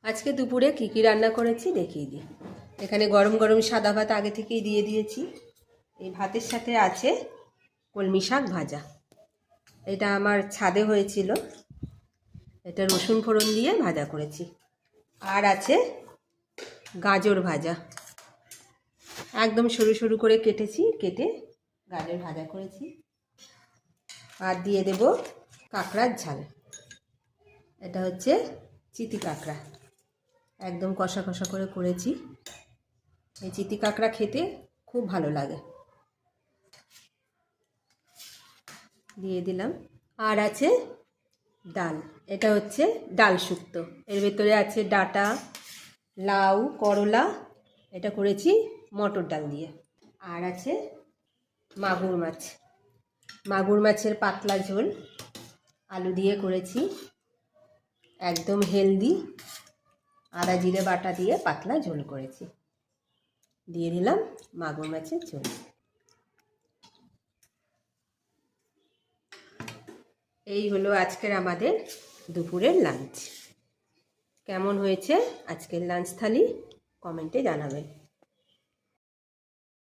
আজকে দুপুরে কী কী রান্না করেছি দেখিয়ে দিই। এখানে গরম গরম সাদা ভাত আগে থেকেই দিয়ে দিয়েছি। এই ভাতের সাথে আছে কলমি শাক ভাজা। এটা আমার ছাদে হয়েছিল, এটা রসুন ফোড়ন দিয়ে ভাজা করেছি। আর আছে গাজর ভাজা, একদম সরু সরু করে কেটে গাজর ভাজা করেছি। আর দিয়ে দেব কাঁকড়ার ঝাল। এটা হচ্ছে চিতি কাঁকড়া, একদম কষা কষা করে করেছি। এই চিতি কাঁকড়া খেতে খুব ভালো লাগে। দিয়ে দিলাম। আর আছে ডাল, এটা হচ্ছে ডাল শুক্তো। এর ভেতরে আছে ডাঁটা, লাউ, করলা, এটা করেছি মটর ডাল দিয়ে। আর আছে মাগুর মাছ, মাগুর মাছের পাতলা ঝোল আলু দিয়ে করেছি, একদম হেলদি। আদা জিরে বাটা দিয়ে পাতলা ঝোল করেছি। দিয়ে দিলাম মাগুর মাছের ঝোল। এই হলো আজকের আমাদের দুপুরের লাঞ্চ। কেমন হয়েছে আজকের লাঞ্চ থালি কমেন্টে জানাবেন।